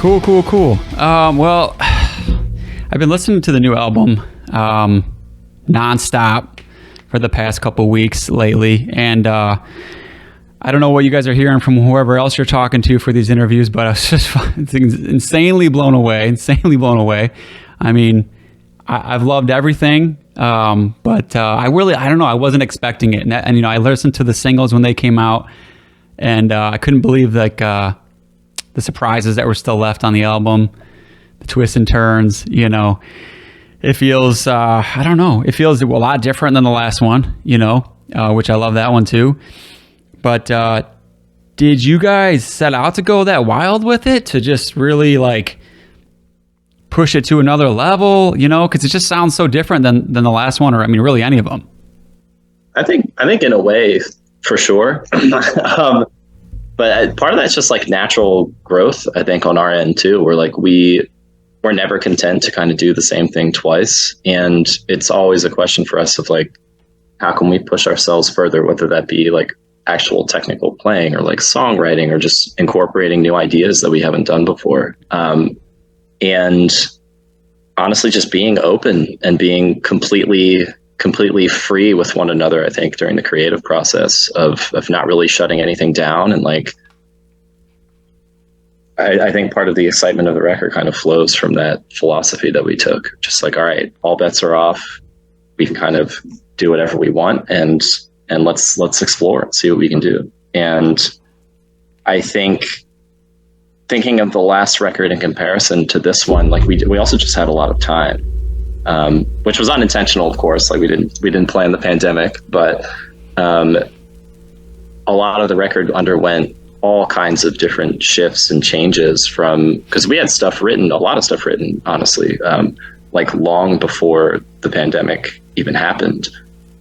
Cool. Well, I've been listening to the new album nonstop for the past couple weeks lately, and I don't know what you guys are hearing from whoever else you're talking to for these interviews, but I was just insanely blown away. I mean, I've loved everything, but I don't know, I wasn't expecting it. And you know, I listened to the singles when they came out, and I couldn't believe the surprises that were still left on the album, the twists and turns. You know, it feels, I don't know, it feels a lot different than the last one, you know, which I love that one too. But did you guys set out to go that wild with it, to just really like push it to another level, you know, because it just sounds so different than the last one, or I mean, really any of them? I think in a way, for sure. But part of that's just like natural growth, I think, on our end too. We're like, we're never content to kind of do the same thing twice. And it's always a question for us of like, how can we push ourselves further, whether that be like actual technical playing or like songwriting or just incorporating new ideas that we haven't done before. And honestly, just being open and being completely free with one another, I think, during the creative process of not really shutting anything down. And like, I think part of the excitement of the record kind of flows from that philosophy that we took. Just like, all right, all bets are off. We can kind of do whatever we want, and let's explore and see what we can do. And I think, thinking of the last record in comparison to this one, like we also just had a lot of time, which was unintentional, of course. Like we didn't plan the pandemic, but a lot of the record underwent all kinds of different shifts and changes because we had a lot of stuff written, honestly, like long before the pandemic even happened.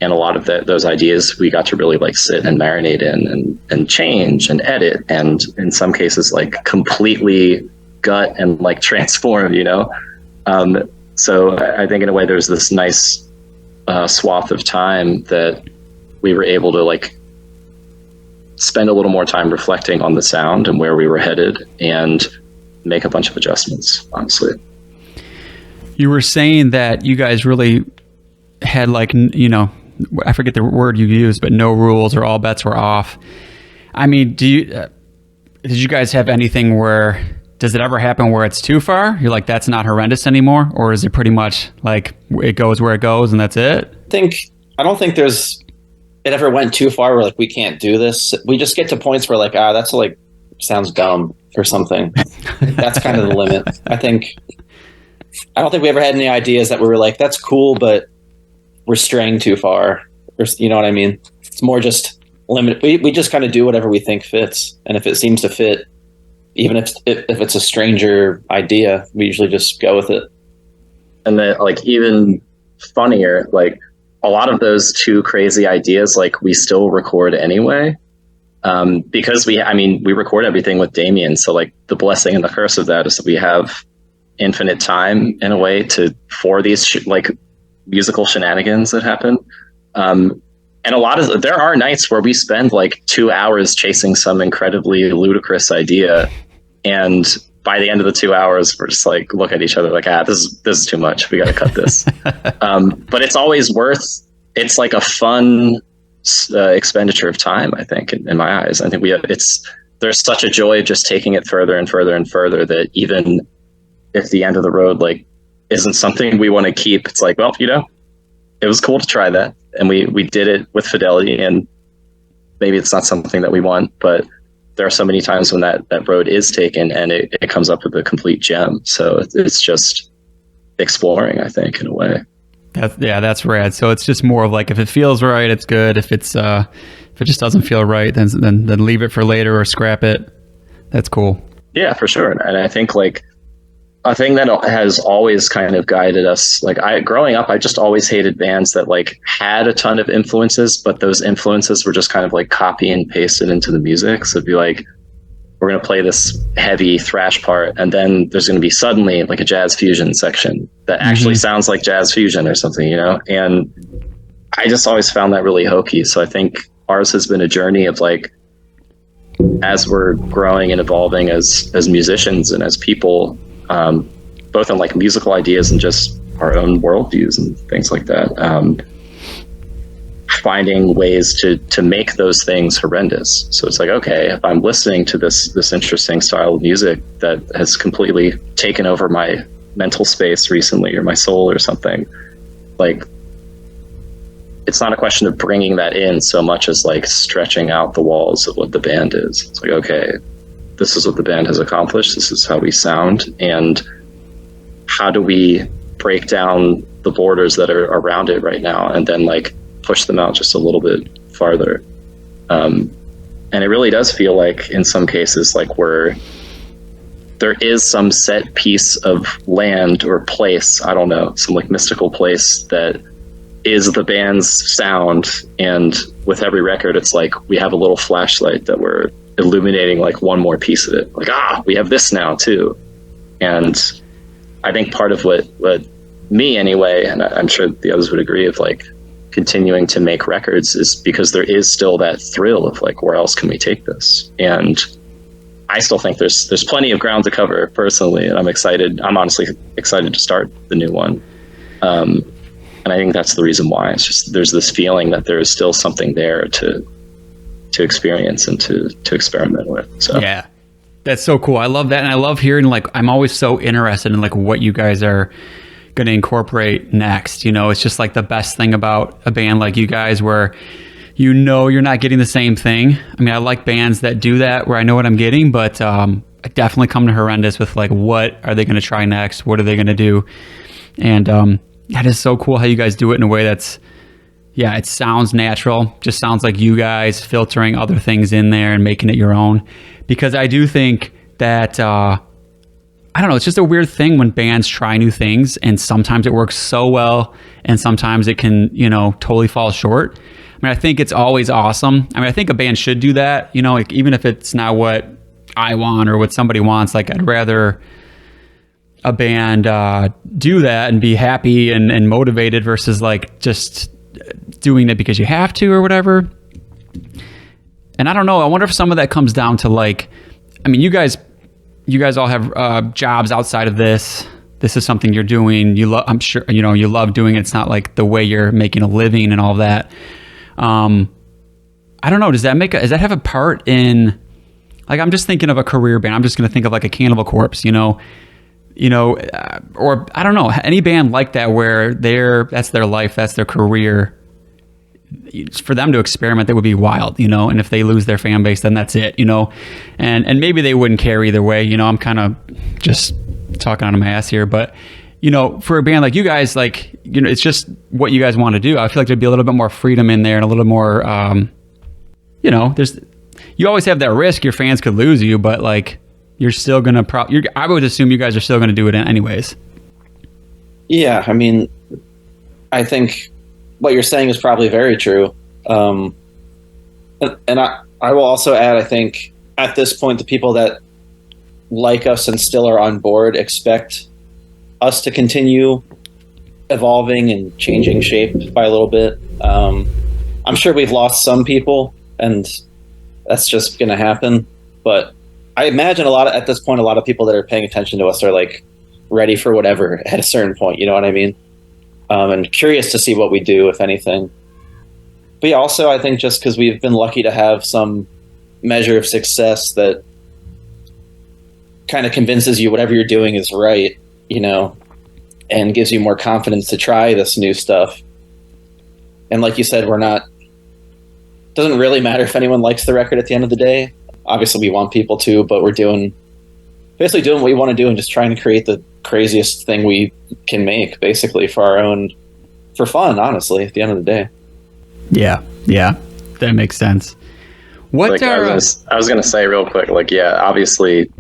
And a lot of those ideas we got to really like sit and marinate in and change and edit, and in some cases like completely gut and like transform, you know? So I think in a way there's this nice swath of time that we were able to like spend a little more time reflecting on the sound and where we were headed and make a bunch of adjustments, honestly. You were saying that you guys really had like, you know, I forget the word you used, but no rules or all bets were off. I mean, did you guys have anything does it ever happen where it's too far? You're like, that's not horrendous anymore? Or is it pretty much like it goes where it goes and that's it? I don't think it ever went too far where like, we can't do this. We just get to points where like, that's like, sounds dumb or something. That's kind of the limit. I don't think we ever had any ideas that we were like, that's cool, but we're straying too far, or, you know what I mean? It's more just limit. We just kind of do whatever we think fits. And if it seems to fit, even if it's a stranger idea, we usually just go with it. And then like, even funnier, like a lot of those too crazy ideas, like we still record anyway. Because we record everything with Damien. So like the blessing and the curse of that is that we have infinite time in a way for these like musical shenanigans that happen. And there are nights where we spend like 2 hours chasing some incredibly ludicrous idea. And by the end of the 2 hours, we're just like, look at each other like, this is too much. We got to cut this. But it's always it's like a fun expenditure of time, I think, in my eyes. I think there's such a joy of just taking it further and further and further, that even if the end of the road, like, isn't something we want to keep, it's like, well, you know, it was cool to try that. And we did it with fidelity, and maybe it's not something that we want, but there are so many times when that road is taken and it comes up with a complete gem. So it's just exploring, I think, in a way. That's rad. So it's just more of like, if it feels right, it's good. If it just doesn't feel right, then leave it for later or scrap it. That's cool. Yeah, for sure. And I think like a thing that has always kind of guided us, like growing up, I just always hated bands that like had a ton of influences, but those influences were just kind of like copy and pasted into the music. So it'd be like, we're going to play this heavy thrash part, and then there's going to be suddenly like a jazz fusion section that actually sounds like jazz fusion or something, you know? And I just always found that really hokey. So I think ours has been a journey of like as we're growing and evolving as musicians and as people, both in like musical ideas and just our own worldviews and things like that, finding ways to make those things horrendous. So it's like, okay, if I'm listening to this interesting style of music that has completely taken over my mental space recently, or my soul or something, like, it's not a question of bringing that in so much as like stretching out the walls of what the band is. It's like, okay, this is what the band has accomplished. This is how we sound. And how do we break down the borders that are around it right now, and then like push them out just a little bit farther. And it really does feel like in some cases, like there is some set piece of land or place, I don't know, some like mystical place that is the band's sound. And with every record, it's like we have a little flashlight that we're illuminating like one more piece of it. Like, we have this now too. And I think part of what me anyway, and I'm sure the others would agree, of like continuing to make records is because there is still that thrill of like, where else can we take this? And I still think there's plenty of ground to cover personally, and I'm honestly excited to start the new one. And I think that's the reason why. It's just there's this feeling that there is still something there to experience and to experiment with. So yeah, that's so cool. I love that, and I love hearing, like, I'm always so interested in like what you guys are going to incorporate next. You know, it's just like the best thing about a band like you guys, where you know you're not getting the same thing. I mean, I like bands that do that where I know what I'm getting, but I definitely come to Horrendous with like, what are they going to try next? What are they going to do? And that is so cool how you guys do it in a way that's, yeah, it sounds natural. Just sounds like you guys filtering other things in there and making it your own. Because I do think that I don't know, it's just a weird thing when bands try new things, and sometimes it works so well and sometimes it can, you know, totally fall short. I mean, I think it's always awesome. I mean, I think a band should do that, you know, like, even if it's not what I want or what somebody wants. Like, I'd rather a band do that and be happy and motivated versus like just doing it because you have to or whatever. And I don't know, I wonder if some of that comes down to like, I mean, you guys all have jobs outside of this. This is something you're doing. I'm sure, you know, you love doing it. It's not like the way you're making a living and all that. I don't know. Does that have a part in, like, I'm just thinking of a career band. I'm just going to think of like a Cannibal Corpse, you know, or I don't know, any band like that where that's their life, that's their career. For them to experiment, that would be wild, you know, and if they lose their fan base, then that's it, you know, and maybe they wouldn't care either way, you know. I'm kind of just talking out of my ass here, but, you know, for a band like you guys, like, you know, it's just what you guys want to do. I feel like there'd be a little bit more freedom in there and a little more, you know, you always have that risk your fans could lose you, but like, you're still going to I would assume you guys are still going to do it anyways. Yeah. I mean, I think what you're saying is probably very true. And I will also add, I think at this point, the people that like us and still are on board expect us to continue evolving and changing shape by a little bit. I'm sure we've lost some people, and that's just going to happen. But I imagine at this point, a lot of people that are paying attention to us are like ready for whatever at a certain point. You know what I mean? And curious to see what we do, if anything. But yeah, also I think just because we've been lucky to have some measure of success that kind of convinces you whatever you're doing is right, you know, and gives you more confidence to try this new stuff. And like you said, doesn't really matter if anyone likes the record at the end of the day. Obviously we want people to, but we're basically doing what we want to do and just trying to create the craziest thing we can make, basically for fun, honestly, at the end of the day. Yeah, that makes sense. I was gonna say real quick, like, yeah, obviously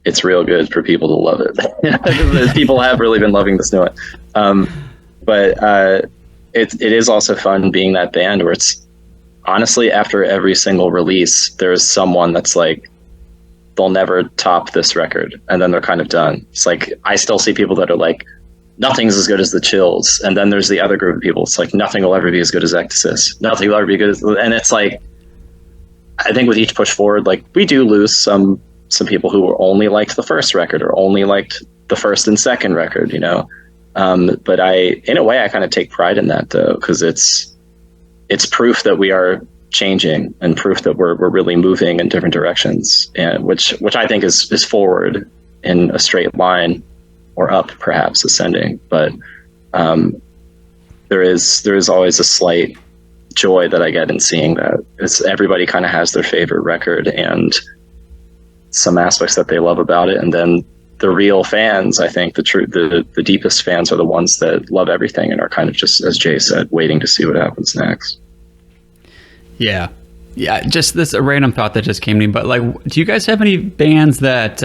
it's real good for people to love it. People have really been loving this new one, but it is also fun being that band where it's honestly, after every single release, there's someone that's like, they'll never top this record, and then they're kind of done. It's like, I still see people that are like, nothing's as good as the Chills, and then there's the other group of people. It's like, nothing will ever be as good as Ectasis. Nothing will ever be good as, and it's like, I think with each push forward, like we do lose some people who only liked the first record or only liked the first and second record, you know. But in a way, I kind of take pride in that though, because it's proof that we are changing and proof that we're really moving in different directions, and which I think is forward in a straight line, or up perhaps ascending. But there is always a slight joy that I get in seeing that. It's everybody kind of has their favorite record and some aspects that they love about it, and then the real fans, I think the deepest fans are the ones that love everything and are kind of just, as Jay said, waiting to see what happens next. Yeah. Just this a random thought that just came to me, but like, do you guys have any bands that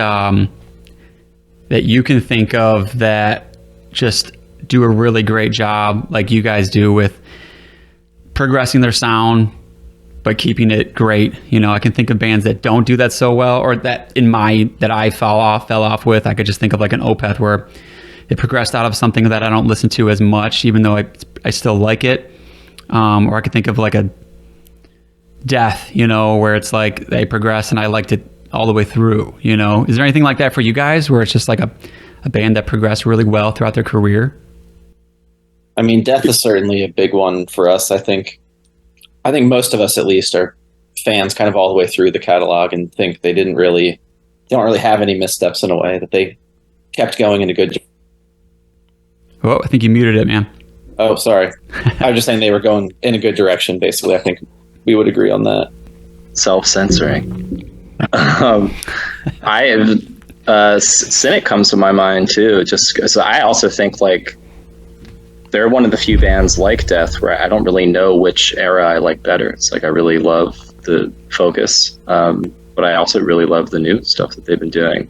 that you can think of that just do a really great job, like you guys do, with progressing their sound but keeping it great? You know, I can think of bands that don't do that so well, or that I fell off with. I could just think of like an Opeth where it progressed out of something that I don't listen to as much, even though I still like it. Or I could think of like a Death, you know, where it's like they progress and I liked it all the way through, you know. Is there anything like that for you guys where it's just like a band that progressed really well throughout their career? I mean, Death is certainly a big one for us. I think most of us at least are fans kind of all the way through the catalog and think they don't really have any missteps in a way, that they kept going in a good. Oh, I think you muted it, man. Oh, sorry. I was just saying they were going in a good direction, basically. I think we would agree on that. Self-censoring. Cynic comes to my mind too, just because I also think like they're one of the few bands like Death where I don't really know which era I like better. It's like I really love the Focus, but I also really love the new stuff that they've been doing.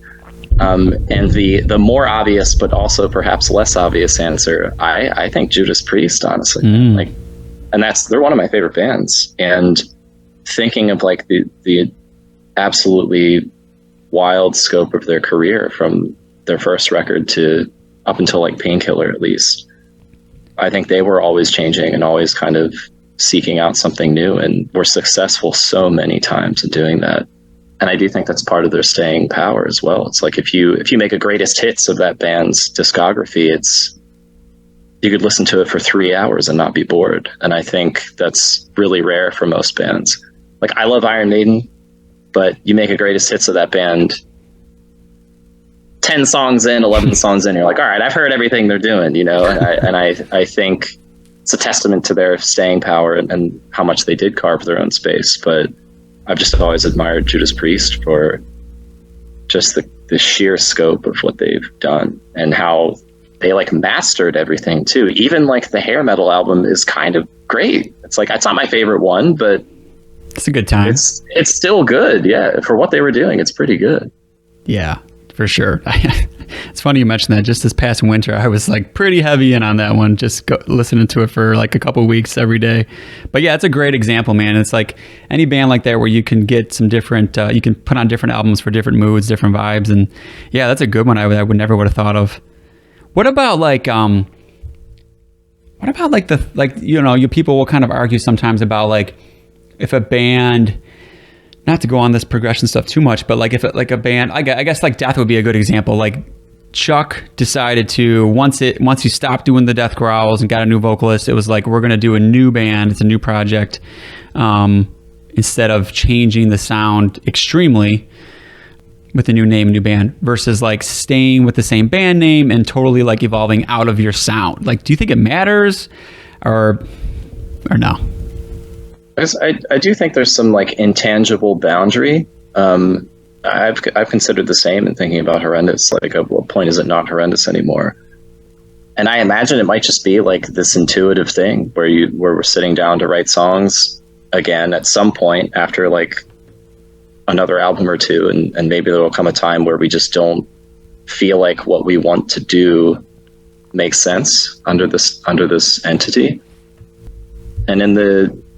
And the more obvious but also perhaps less obvious answer, I think Judas Priest, honestly. Like, and they're one of my favorite bands. And thinking of like the absolutely wild scope of their career from their first record to up until like Painkiller, at least, I think they were always changing and always kind of seeking out something new, and were successful so many times in doing that. And I do think that's part of their staying power as well. It's like if you make a greatest hits of that band's discography, you could listen to it for 3 hours and not be bored. And I think that's really rare for most bands. Like, I love Iron Maiden, but you make a greatest hits of that band 10 songs in, 11 songs in, you're like, all right, I've heard everything they're doing, you know? And I think it's a testament to their staying power and how much they did carve their own space. But I've just always admired Judas Priest for just the sheer scope of what they've done and how they like mastered everything too. Even like the hair metal album is kind of great. It's like, it's not my favorite one, but it's a good time. It's still good. Yeah. For what they were doing, it's pretty good. Yeah, for sure. It's funny you mentioned that. Just this past winter, I was like pretty heavy in on that one, just listening to it for like a couple weeks every day. But yeah, it's a great example, man. It's like any band like that where you can get some different, you can put on different albums for different moods, different vibes. And yeah, that's a good one. I would never would have thought of. What about like, you know, you people will kind of argue sometimes about like, if a band, not to go on this progression stuff too much, but like if it, like a band, I guess like Death would be a good example. Like Chuck decided to, once he stopped doing the death growls and got a new vocalist, it was like, we're going to do a new band. It's a new project. Instead of changing the sound extremely with a new name, new band, versus like staying with the same band name and totally like evolving out of your sound. Like, do you think it matters or no? I do think there's some like intangible boundary. I've considered the same in thinking about Horrendous. Like, at what point is it not Horrendous anymore? And I imagine it might just be like this intuitive thing where we're sitting down to write songs again at some point after like another album or two, and maybe there will come a time where we just don't feel like what we want to do makes sense under this entity. And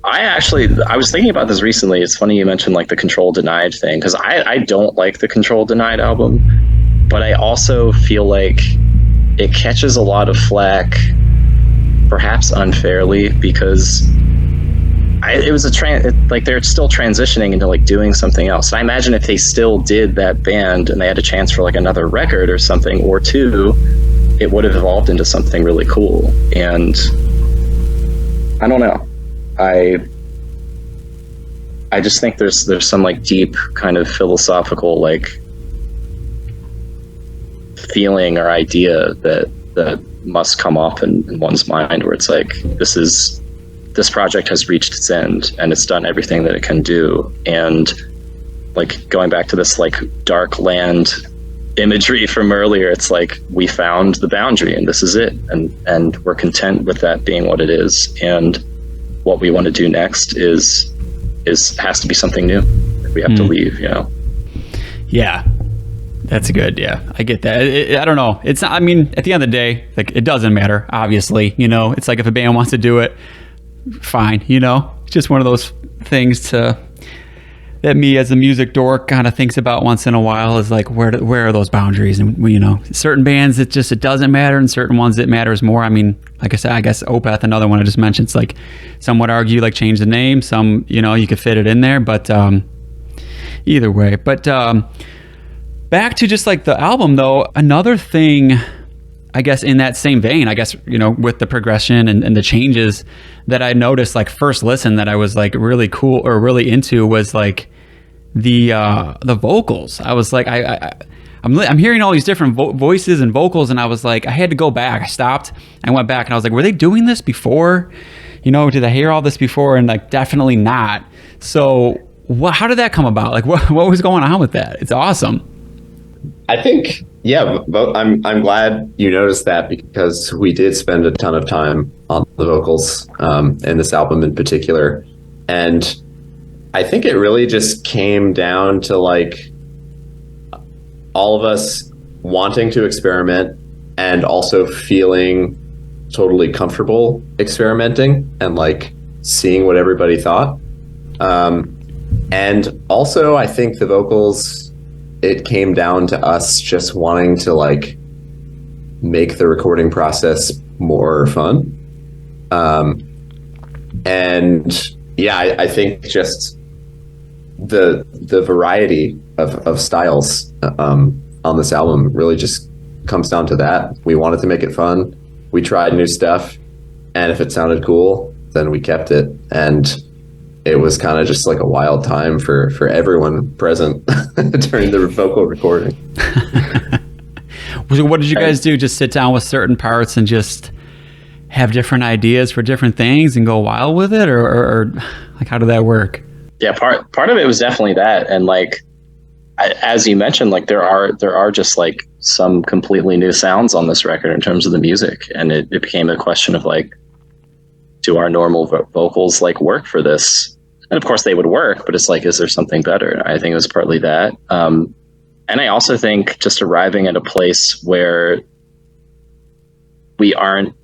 I was thinking about this recently. It's funny you mentioned like the Control Denied thing, because I don't like the Control Denied album, but I also feel like it catches a lot of flack, perhaps unfairly, because it was like they're still transitioning into like doing something else. I imagine if they still did that band and they had a chance for like another record or something or two, it would have evolved into something really cool. And I don't know. I just think there's some like deep kind of philosophical like feeling or idea that must come off in one's mind, where it's like this project has reached its end and it's done everything that it can do. And like going back to this like dark land imagery from earlier, it's like we found the boundary and this is it, and we're content with that being what it is. And what we want to do next is has to be something new. We have to leave, you know. Yeah, that's good. Yeah, I get that. I don't know. It's not, I mean, at the end of the day, like, it doesn't matter, obviously, you know. It's like if a band wants to do it, fine, you know. It's just one of those things that me as a music dork kind of thinks about once in a while, is like, where are those boundaries? And, you know, certain bands it doesn't matter, and certain ones it matters more. I mean, like I said, I guess Opeth, another one I just mentioned, it's like some would argue like change the name, some, you know, you could fit it in there, but either way. But back to just like the album though, another thing, I guess in that same vein, I guess, you know, with the progression and the changes that I noticed, like first listen, that I was like really cool or really into was like the vocals. I was like, I'm hearing all these different voices and vocals, and I was like, I had to go back. I stopped, I went back, and I was like, were they doing this before? You know, did I hear all this before? And like, definitely not. So how did that come about? Like, what was going on with that? It's awesome. I think, yeah, I'm glad you noticed that, because we did spend a ton of time on the vocals in this album in particular. And I think it really just came down to like all of us wanting to experiment and also feeling totally comfortable experimenting and like seeing what everybody thought. And also I think the vocals, it came down to us just wanting to like make the recording process more fun. And yeah, I think just the variety of styles on this album really just comes down to that. We wanted to make it fun. We tried new stuff, and if it sounded cool, then we kept it. And it was kind of just like a wild time for everyone present during the vocal recording. What did you guys do? Just sit down with certain parts and just have different ideas for different things and go wild with it, or like, how did that work? Yeah, part of it was definitely that, and like as you mentioned, like there are just like some completely new sounds on this record in terms of the music, and it became a question of like, do our normal vocals like work for this? And of course they would work, but it's like, is there something better? I think it was partly that, and I also think just arriving at a place where we aren't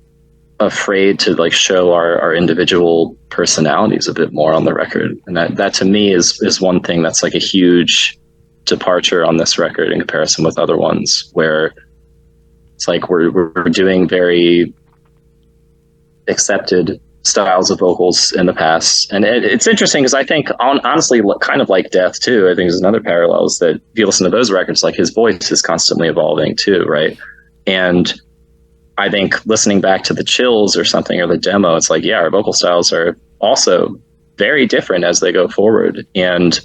afraid to like show our individual personalities a bit more on the record. And that to me is one thing that's like a huge departure on this record in comparison with other ones, where it's like we're doing very accepted styles of vocals in the past. And it's interesting because I think honestly, kind of like Death too, I think there's another parallel, is that if you listen to those records, like his voice is constantly evolving too, right? And I think listening back to the Chills or something, or the demo, it's like, yeah, our vocal styles are also very different as they go forward. And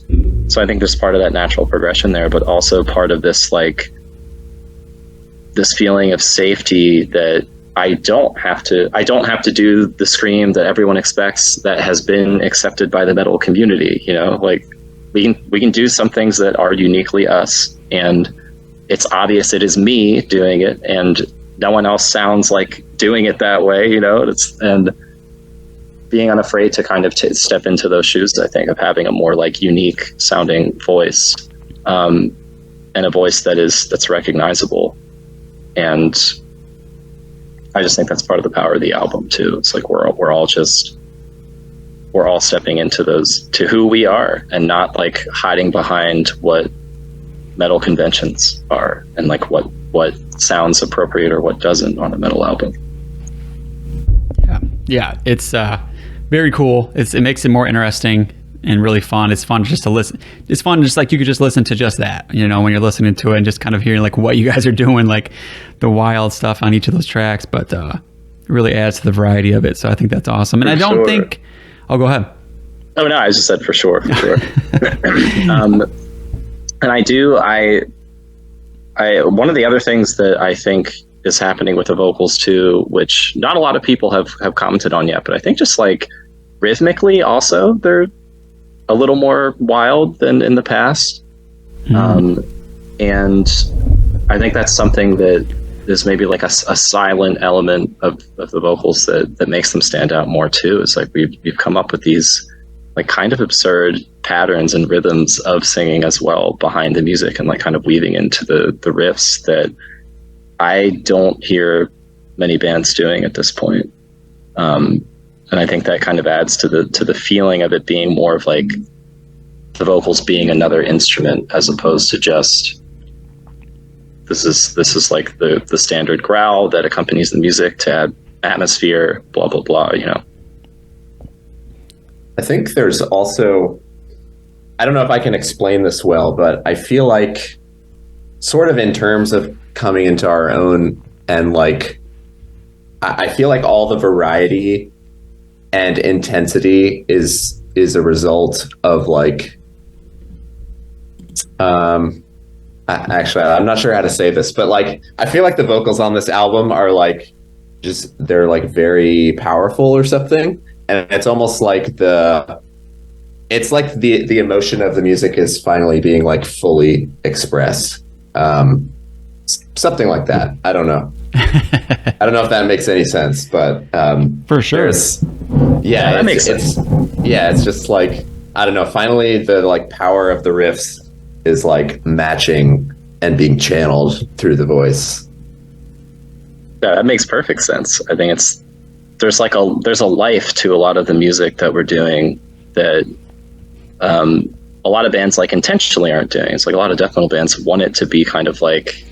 so I think there's part of that natural progression there, but also part of this, like this feeling of safety that I don't have to do the scream that everyone expects that has been accepted by the metal community. You know, like we can do some things that are uniquely us, and it's obvious it is me doing it, and no one else sounds like doing it that way, you know. And being unafraid to kind of step into those shoes, I think, of having a more like unique sounding voice, and a voice that's recognizable. And I just think that's part of the power of the album too. It's like we're all stepping into to who we are, and not like hiding behind what metal conventions are, and like what sounds appropriate or what doesn't on a metal album. Yeah, it's very cool. It makes it more interesting and really fun. It's fun just to listen. It's fun just like you could just listen to just that, you know, when you're listening to it and just kind of hearing like what you guys are doing, like the wild stuff on each of those tracks. But it really adds to the variety of it. So I think that's awesome. And I don't think. Oh, go ahead. Oh no, I just said for sure. And I one of the other things that I think is happening with the vocals too, which not a lot of people have commented on yet, but I think just like rhythmically also, they're a little more wild than in the past. And I think that's something that is maybe like a silent element of the vocals that makes them stand out more too. It's like we've come up with these like kind of absurd patterns and rhythms of singing as well behind the music, and like kind of weaving into the riffs that I don't hear many bands doing at this point. And I think that kind of adds to the feeling of it being more of like the vocals being another instrument as opposed to just this is like the standard growl that accompanies the music to add atmosphere, blah blah blah, you know. I think there's also, I don't know if I can explain this well, but I feel like sort of in terms of coming into our own, and like I feel like all the variety and intensity is a result of like actually I'm not sure how to say this, but like I feel like the vocals on this album are like just they're like very powerful or something, and it's almost like the emotion of the music is finally being like fully expressed. Something like that. I don't know. I don't know if that makes any sense, but for sure. Yeah, that makes sense. It's just like, I don't know. Finally, the like power of the riffs is like matching and being channeled through the voice. Yeah, that makes perfect sense. I think there's a life to a lot of the music that we're doing that a lot of bands like intentionally aren't doing. It's like a lot of death metal bands want it to be kind of like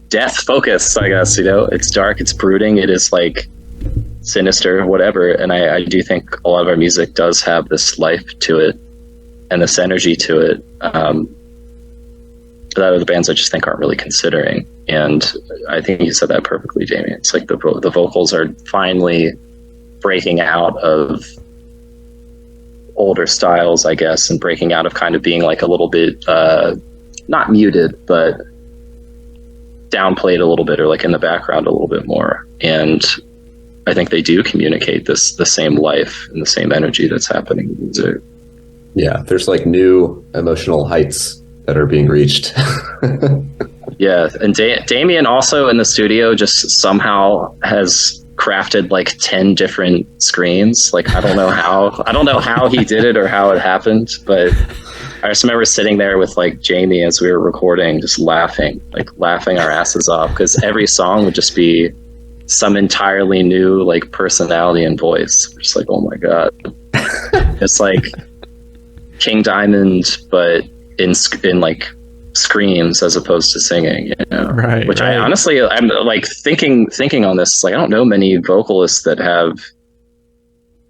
death focused, I guess, you know. It's dark, it's brooding, it is like sinister, whatever. And I do think a lot of our music does have this life to it and this energy to it that other bands I just think aren't really considering. And I think you said that perfectly, Jamie. It's like the vocals are finally breaking out of older styles, I guess, and breaking out of kind of being like a little bit not muted, but downplayed a little bit, or like in the background a little bit more. And I think they do communicate the same life and the same energy that's happening in music. Yeah, there's like new emotional heights that are being reached. Yeah, and Damien also in the studio just somehow has crafted like 10 different screens. Like I don't know how he did it or how it happened, but I just remember sitting there with like Jamie as we were recording, just laughing our asses off, because every song would just be some entirely new like personality and voice. Just like, oh my god, it's like King Diamond, but in like screams as opposed to singing, you know? Right. Which I honestly, I'm like thinking on this, like I don't know many vocalists that have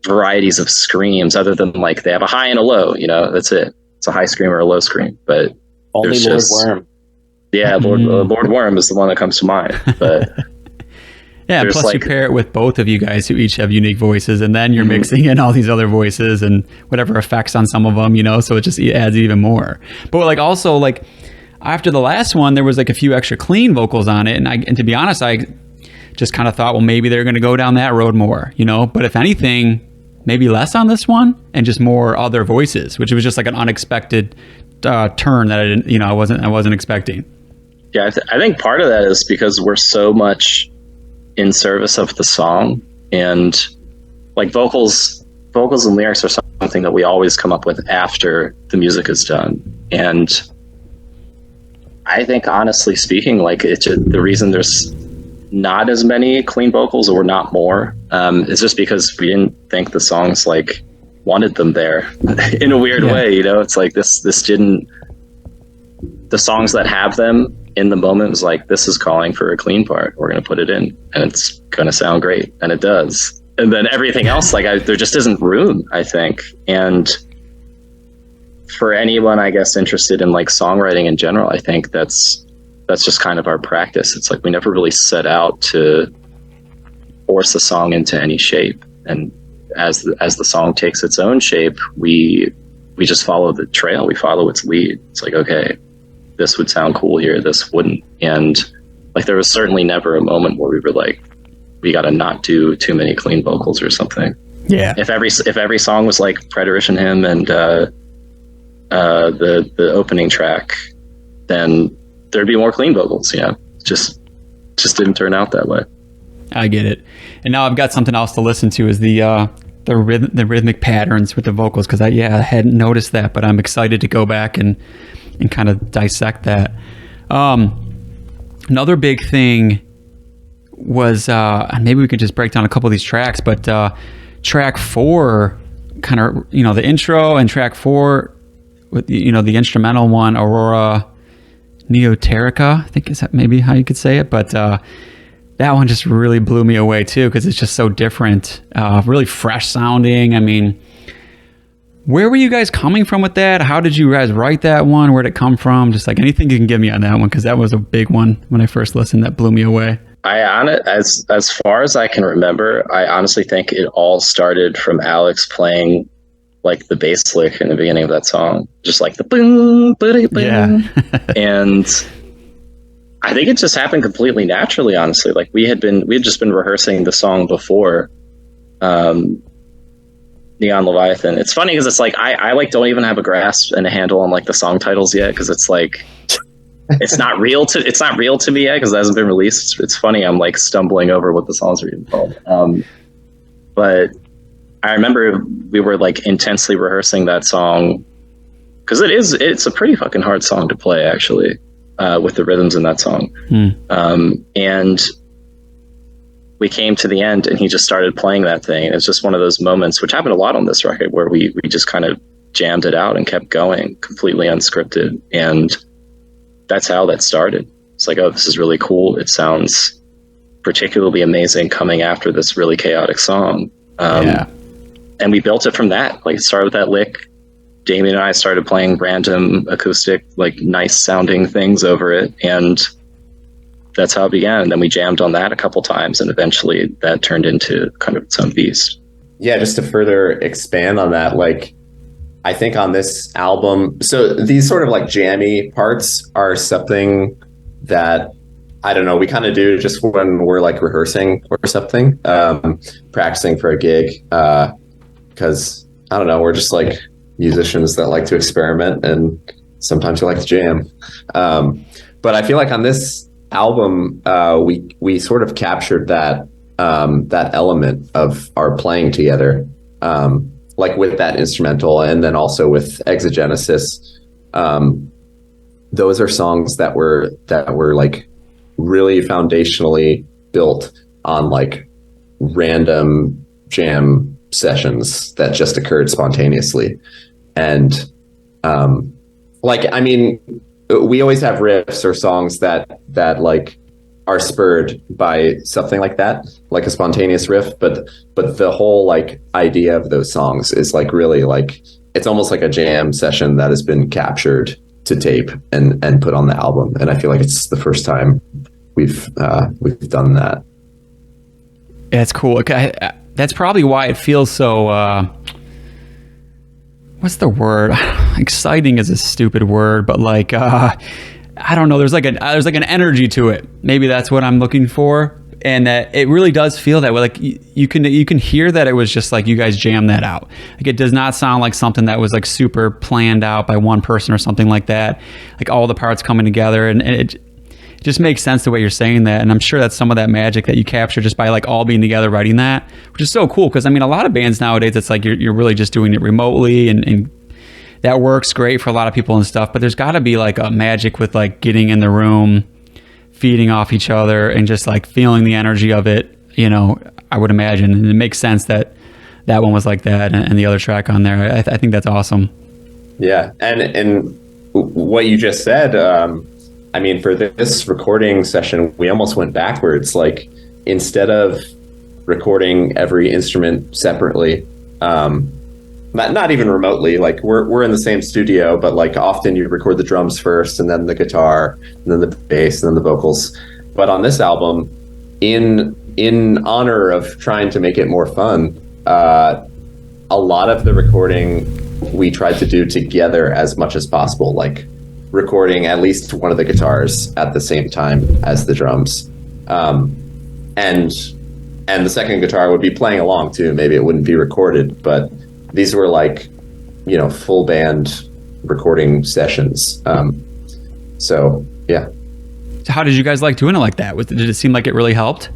varieties of screams other than like they have a high and a low, you know, that's it. It's a high scream or a low scream, but only Lord Worm. Yeah, Lord Worm is the one that comes to mind. But yeah, plus like, you pair it with both of you guys who each have unique voices, and then you're mixing in all these other voices and whatever effects on some of them, you know, so it just adds even more. But like also like after the last one, there was like a few extra clean vocals on it, and to be honest, I just kind of thought, well, maybe they're going to go down that road more, you know. But if anything, maybe less on this one and just more other voices, which was just like an unexpected turn that I didn't, you know, I wasn't expecting. Yeah, I think part of that is because we're so much in service of the song, and like vocals and lyrics are something that we always come up with after the music is done. And I think, honestly speaking, like the reason there's not as many clean vocals, or not more, is just because we didn't think the songs like wanted them there in a weird way, you know. It's like this didn't, the songs that have them in the moment was like, this is calling for a clean part, we're going to put it in and it's going to sound great, and it does. and then everything else, like there just isn't room, I think. And for anyone, I guess, interested in like songwriting in general, I think that's just kind of our practice. It's like we never really set out to force the song into any shape, and as the song takes its own shape, we just follow the trail. We follow its lead. It's like, okay, this would sound cool here, this wouldn't. And like there was certainly never a moment where we were like, we got to not do too many clean vocals or something. Yeah. If every song was like Preterition Hymn and the opening track, then there'd be more clean vocals. Yeah, just didn't turn out that way. I get it. And now I've got something else to listen to, is the rhythmic patterns with the vocals, because I hadn't noticed that, but I'm excited to go back and kind of dissect that. Another big thing was, maybe we could just break down a couple of these tracks, but track 4, kind of, the intro, and track 4 with the instrumental one, Aurora Neoterica, I think is that maybe how you could say it, but that one just really blew me away too, because it's just so different, really fresh sounding. I mean, where were you guys coming from with that? How did you guys write that one? Where'd it come from? Just like anything you can give me on that one, because that was a big one when I first listened. That blew me away. As far as I can remember, I honestly think it all started from Alex playing like the bass lick in the beginning of that song, just like the boom, boom, boom. Yeah. And I think it just happened completely naturally, honestly. Like we had just been rehearsing the song before Neon Leviathan. It's funny because it's like I like don't even have a grasp and a handle on like the song titles yet, because it's like it's not real to me yet because it hasn't been released. It's funny, I'm like stumbling over what the songs are even called. But I remember we were like intensely rehearsing that song, because it's a pretty fucking hard song to play, actually, with the rhythms in that song. And we came to the end and he just started playing that thing. And it's just one of those moments, which happened a lot on this record, where we just kind of jammed it out and kept going, completely unscripted. And that's how that started. It's like, oh, this is really cool. It sounds particularly amazing coming after this really chaotic song. And we built it from that. Like, it started with that lick. Damien and I started playing random acoustic, like nice sounding things over it. And that's how it began. And then we jammed on that a couple times, and eventually that turned into kind of its own beast. Yeah, just to further expand on that, like, I think on this album, so these sort of like jammy parts are something that, I don't know, we kind of do just when we're like rehearsing or something, practicing for a gig, because I don't know, we're just like musicians that like to experiment, and sometimes we like to jam. But I feel like on this album, we sort of captured that element of our playing together, like with that instrumental, and then also with Exogenesis. Those are songs that were like really foundationally built on like random jam sessions that just occurred spontaneously. And like, I mean, we always have riffs or songs that like are spurred by something like that, like a spontaneous riff, but the whole like idea of those songs is like really like, it's almost like a jam session that has been captured to tape and put on the album. And I feel like it's the first time we've done that. Yeah, it's cool. Okay, that's probably why it feels so what's the word? Exciting is a stupid word, but like I don't know, there's like an energy to it. Maybe that's what I'm looking for. And that it really does feel that way. Like you can hear that it was just like you guys jammed that out. Like it does not sound like something that was like super planned out by one person or something like that. Like all the parts coming together, and it just makes sense the way you're saying that. And I'm sure that's some of that magic that you capture just by like all being together writing that, which is so cool. Because I mean, a lot of bands nowadays, it's like you're really just doing it remotely, and that works great for a lot of people and stuff. But there's got to be like a magic with like getting in the room, feeding off each other, and just like feeling the energy of it, you know, I would imagine. And it makes sense that that one was like that, and the other track on there. I think that's awesome. Yeah. And what you just said, I mean, for this recording session, we almost went backwards. Like, instead of recording every instrument separately. Not even remotely. Like we're in the same studio, but like often you record the drums first, and then the guitar, and then the bass, and then the vocals. But on this album, in honor of trying to make it more fun, a lot of the recording we tried to do together as much as possible, like recording at least one of the guitars at the same time as the drums, and the second guitar would be playing along too. Maybe it wouldn't be recorded, but these were like, full band recording sessions. So yeah. So how did you guys like doing it like that? Did it seem like it really helped?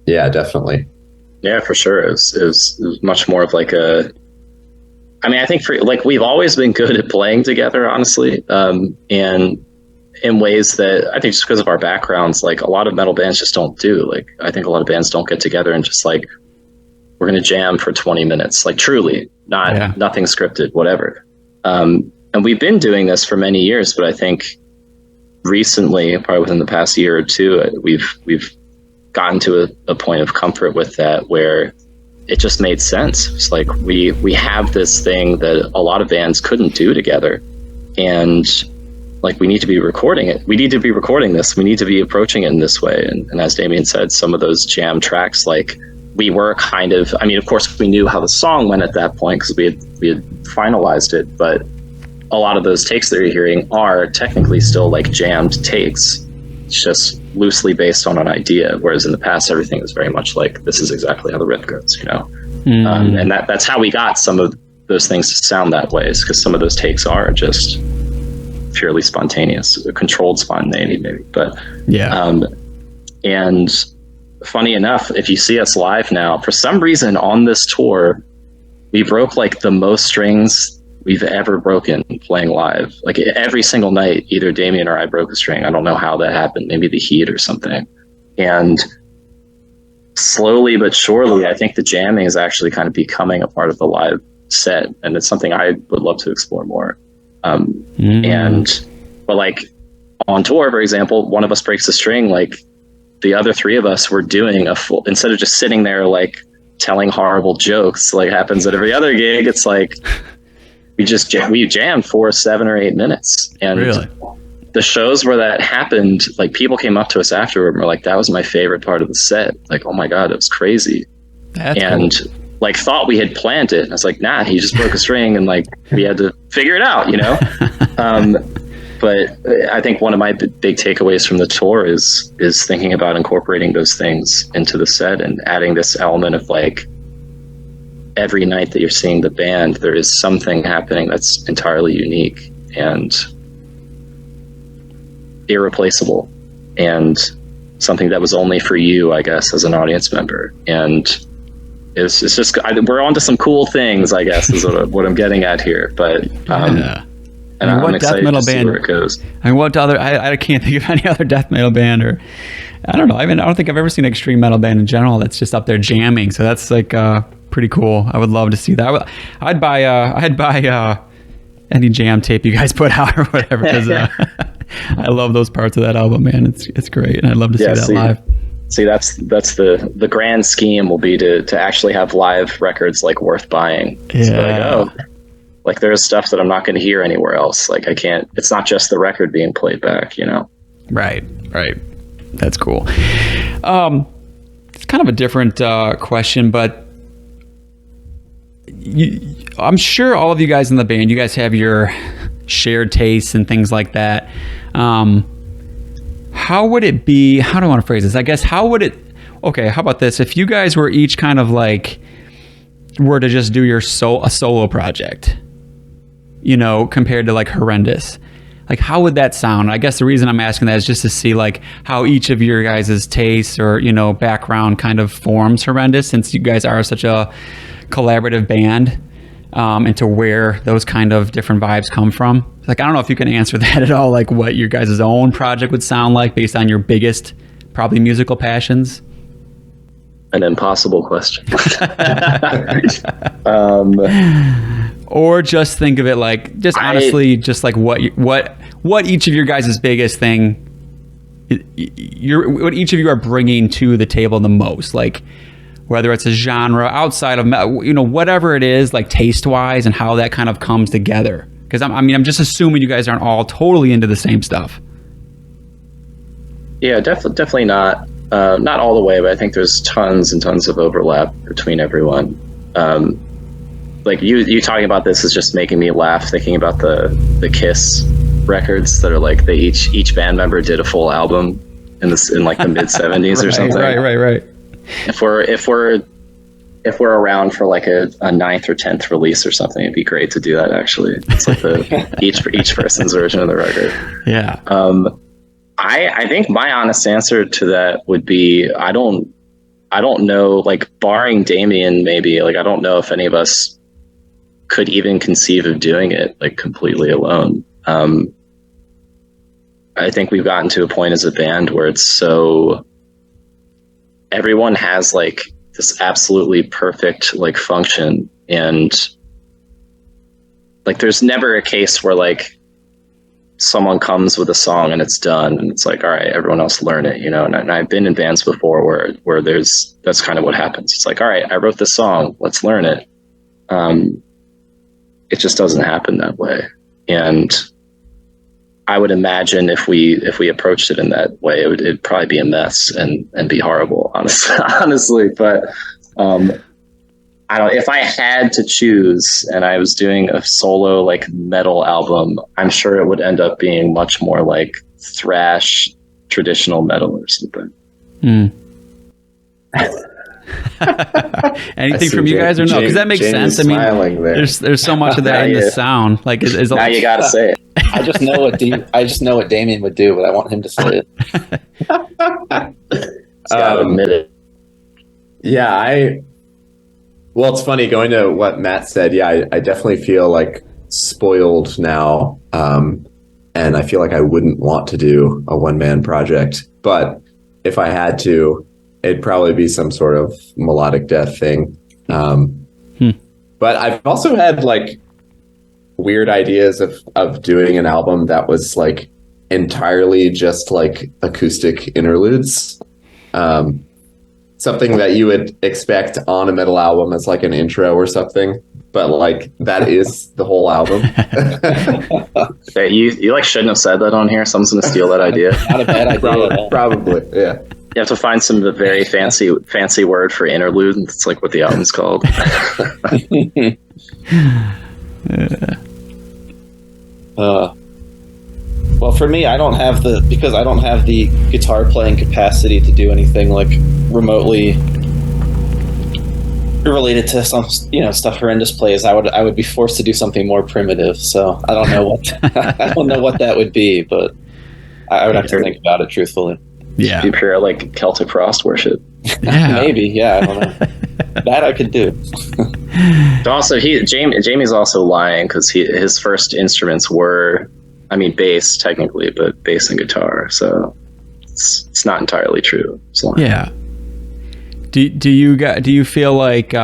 Yeah, definitely. Yeah, for sure. It was much more of like I think we've always been good at playing together, honestly. And in ways that I think just because of our backgrounds, like a lot of metal bands just don't do. Like I think a lot of bands don't get together and just like, we're going to jam for 20 minutes, like truly, nothing scripted, whatever. And we've been doing this for many years, but I think recently, probably within the past year or two, we've gotten to a point of comfort with that where it just made sense. It's like we have this thing that a lot of bands couldn't do together, and like we need to be recording it. We need to be recording this. We need to be approaching it in this way. And as Damien said, some of those jam tracks, like we were kind of, of course we knew how the song went at that point because we had finalized it, but a lot of those takes that you're hearing are technically still like jammed takes. It's just loosely based on an idea, whereas in the past everything was very much like, this is exactly how the riff goes, and that's how we got some of those things to sound that way, is because some of those takes are just purely spontaneous, controlled spontaneity maybe. But and funny enough, if you see us live now, for some reason on this tour, we broke like the most strings we've ever broken playing live. Like every single night, either Damien or I broke a string. I don't know how that happened, maybe the heat or something. And slowly but surely, I think the jamming is actually kind of becoming a part of the live set. And it's something I would love to explore more. But like on tour, for example, one of us breaks a string, like the other three of us were doing a full, instead of just sitting there like telling horrible jokes like happens at every other gig, it's like we jammed for 7 or 8 minutes. And really? The shows where that happened, like people came up to us afterward and were like, that was my favorite part of the set. Like, oh my God, it was crazy. That's cool. Like thought we had planned it. I was like, nah, he just broke a string and like we had to figure it out, But I think one of my big takeaways from the tour is thinking about incorporating those things into the set and adding this element of like every night that you're seeing the band, there is something happening that's entirely unique and irreplaceable and something that was only for you, I guess, as an audience member. And it's just, we're onto some cool things, I guess, is what I'm getting at here. But and I'm excited to see where it goes. What other? I can't think of any other death metal band, or I don't know. I don't think I've ever seen an extreme metal band in general that's just up there jamming. So that's like pretty cool. I would love to see that. I'd buy any jam tape you guys put out or whatever, because I love those parts of that album, man. It's great, and I'd love to see that live. See, that's the grand scheme will be to actually have live records like worth buying. Yeah. So like there's stuff that I'm not going to hear anywhere else. Like I can't. It's not just the record being played back, Right. That's cool. It's kind of a different question, but I'm sure all of you guys in the band, you guys have your shared tastes and things like that. How would it be? How do I want to phrase this? I guess okay, how about this? If you guys were each kind of like were to just do a solo project, compared to like Horrendous, like how would that sound? I guess the reason I'm asking that is just to see like how each of your guys' tastes or background kind of forms Horrendous, since you guys are such a collaborative band, and to where those kind of different vibes come from. Like I don't know if you can answer that at all, like what your guys' own project would sound like based on your biggest probably musical passions. An impossible question. Or just think of it like, just honestly, just like what each of your guys' biggest thing what each of you are bringing to the table the most, like whether it's a genre outside of, whatever it is, like taste wise, and how that kind of comes together. Because I'm just assuming you guys aren't all totally into the same stuff. Yeah, definitely not. Not all the way, but I think there's tons and tons of overlap between everyone. Like you talking about this is just making me laugh thinking about the Kiss records that are like each band member did a full album in like the mid 70s or something. Right. If we're around for like a 9th or 10th release or something, it'd be great to do that. Actually, it's like each person's version of the record. Yeah. I think my honest answer to that would be I don't know, like barring Damien, maybe, like I don't know if any of us could even conceive of doing it like completely alone. I think we've gotten to a point as a band where it's so everyone has like this absolutely perfect like function, and like there's never a case where like someone comes with a song and it's done and it's like, all right, everyone else learn it, and I've been in bands before where that's kind of what happens. It's like, all right, I wrote this song, let's learn it. It just doesn't happen that way. And I would imagine if we approached it in that way, it'd probably be a mess and be horrible, honestly. But I don't. If I had to choose, and I was doing a solo like metal album, I'm sure it would end up being much more like thrash, traditional metal or something. Anything from you guys or no? Because that makes sense. I mean, there's so much of that in the sound. Like, now you gotta say it. I just know what Damien would do, but I want him to say it. Gotta admit it. Yeah, well, it's funny going to what Matt said. Yeah, I definitely feel like spoiled now. And I feel like I wouldn't want to do a one-man project. But if I had to, it'd probably be some sort of melodic death thing. But I've also had like weird ideas of doing an album that was like entirely just like acoustic interludes. Something that you would expect on a metal album as like an intro or something, but like that is the whole album. Hey, you like shouldn't have said that on here. Someone's gonna steal that idea. Not a bad idea. Probably, yeah. You have to find some very fancy word for interlude. It's like what the album's called. Well, for me, because I don't have the guitar playing capacity to do anything like remotely related to some, stuff Horrendous plays. I would be forced to do something more primitive. So I don't know what that would be, but I would have to think about it truthfully. Yeah, be pure like Celtic frost worship. Yeah. Maybe. Yeah, I don't know. That I could do. Also, Jamie's also lying because his first instruments were, bass technically, but bass and guitar. So it's not entirely true. Yeah. Do you feel like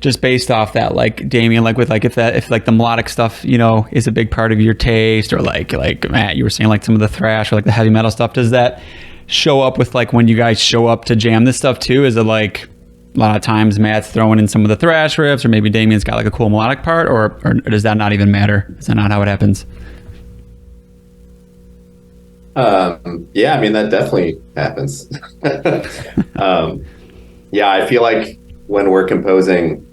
just based off that, like Damien, like with like if like the melodic stuff, is a big part of your taste, or like Matt, you were saying like some of the thrash or like the heavy metal stuff, does that show up with like when you guys show up to jam this stuff too? Is it like a lot of times Matt's throwing in some of the thrash riffs, or maybe Damien's got like a cool melodic part, or does that not even matter? Is that not how it happens? Yeah, that definitely happens. Yeah, I feel like when we're composing,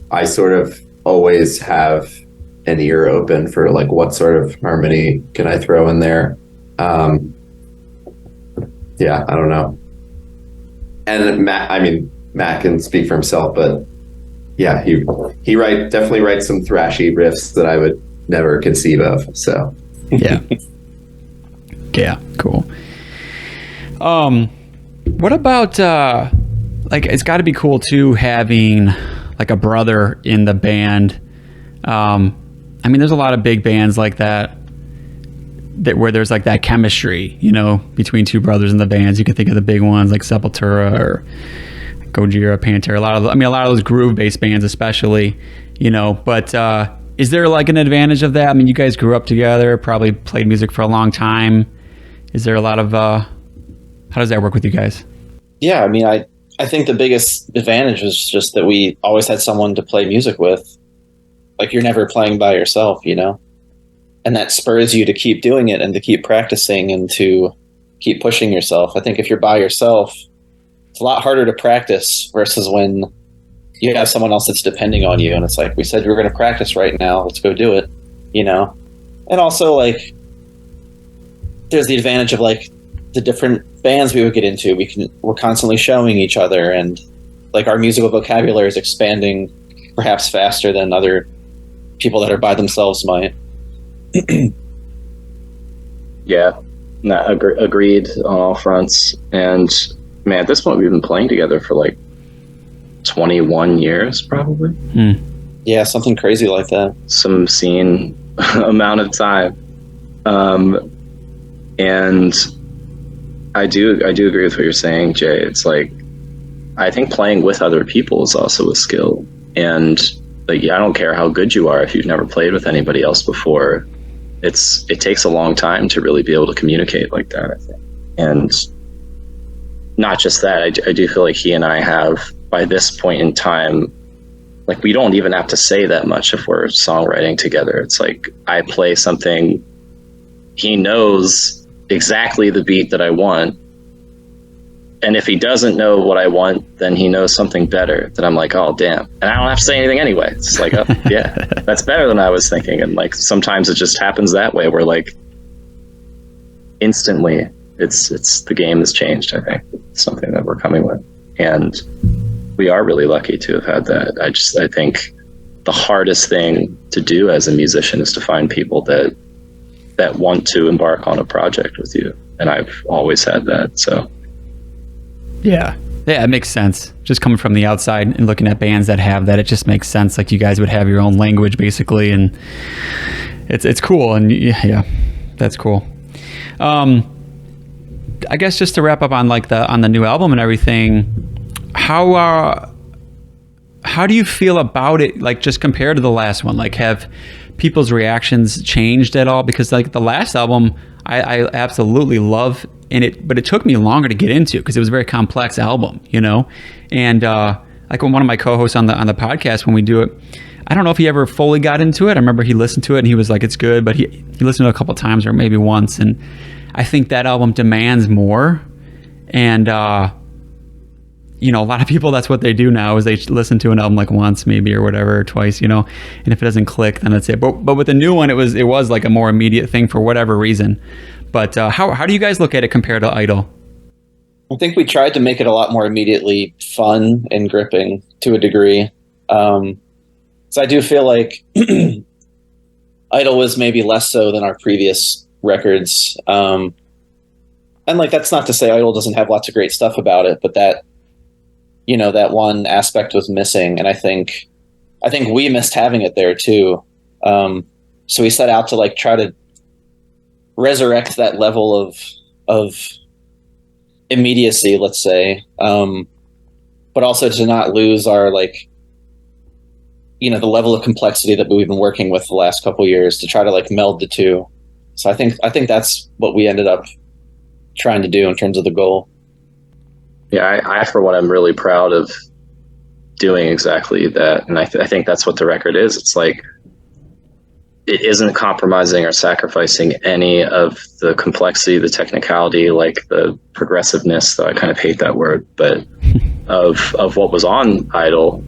I sort of always have an ear open for like what sort of harmony can I throw in there. Yeah, I don't know. And Matt can speak for himself, but yeah, he definitely writes some thrashy riffs that I would never conceive of. So yeah. Yeah, cool. What about like it's got to be cool too having like a brother in the band. There's a lot of big bands like that where there's like that chemistry, between two brothers in the bands. You can think of the big ones like Sepultura or Gojira, Pantera. A lot of those groove-based bands, especially, But is there like an advantage of that? You guys grew up together, probably played music for a long time. Is there a lot of how does that work with you guys? Yeah, I mean, I think the biggest advantage was just that we always had someone to play music with. Like, you're never playing by yourself, you know? And that spurs you to keep doing it and to keep practicing and to keep pushing yourself. I think if you're by yourself, it's a lot harder to practice versus when you have someone else that's depending on you. And it's like, we said we were going to practice right now. Let's go do it, you know? And also, like, there's the advantage of, like, the different bands we would get into. We're constantly showing each other, and, like, our musical vocabulary is expanding perhaps faster than other people that are by themselves might. Yeah, no, agreed on all fronts. And man, at this point, we've been playing together for like 21 years, probably. Yeah, something crazy like that. Some obscene amount of time. And I do agree with what you're saying, Jay. It's like, I think playing with other people is also a skill. And like, I don't care how good you are if you've never played with anybody else before. It takes a long time to really be able to communicate like that, I think. And not just that, I do feel like he and I have, by this point in time, like, we don't even have to say that much if we're songwriting together. It's like, I play something, he knows exactly the beat that I want. And if he doesn't know what I want, then he knows something better. Then I'm like, oh, damn. And I don't have to say anything anyway. It's like, oh, yeah, that's better than I was thinking. And like, sometimes it just happens that way, where like instantly it's the game has changed. I think it's something that we're coming with. And we are really lucky to have had that. I think the hardest thing to do as a musician is to find people that want to embark on a project with you. And I've always had that. So yeah, it makes sense. Just coming from the outside and looking at bands that have that, it just makes sense. Like, you guys would have your own language basically, and it's cool. And yeah, that's cool. I guess just to wrap up on like on the new album and everything, how do you feel about it? Like, just compared to the last one, like, have people's reactions changed at all? Because like the last album, I absolutely love in it, but it took me longer to get into because it was a very complex album, you know? And like, when one of my co-hosts on the podcast, when we do it, I don't know if he ever fully got into it. I remember he listened to it and he was like, it's good, but he listened to it a couple times or maybe once. And I think that album demands more. And, you know, a lot of people, that's what they do now, is they listen to an album like once maybe or whatever, or twice, you know, and if it doesn't click, then that's it. But with the new one, it was like a more immediate thing for whatever reason. But how do you guys look at it compared to Idol? I think we tried to make it a lot more immediately fun and gripping to a degree. So I do feel like Idol was maybe less so than our previous records. And like, that's not to say Idol doesn't have lots of great stuff about it, but that, you know, that one aspect was missing. And I think we missed having it there too. So we set out to like try to resurrect that level of immediacy, let's say, but also to not lose our, like, you know, the level of complexity that we've been working with the last couple of years, to try to like meld the two. So I think that's what we ended up trying to do in terms of the goal. Yeah, I for one, I'm really proud of doing exactly that. And I think that's what the record is. It's like, it isn't compromising or sacrificing any of the complexity, the technicality, like the progressiveness, though I kind of hate that word, but of what was on Idol,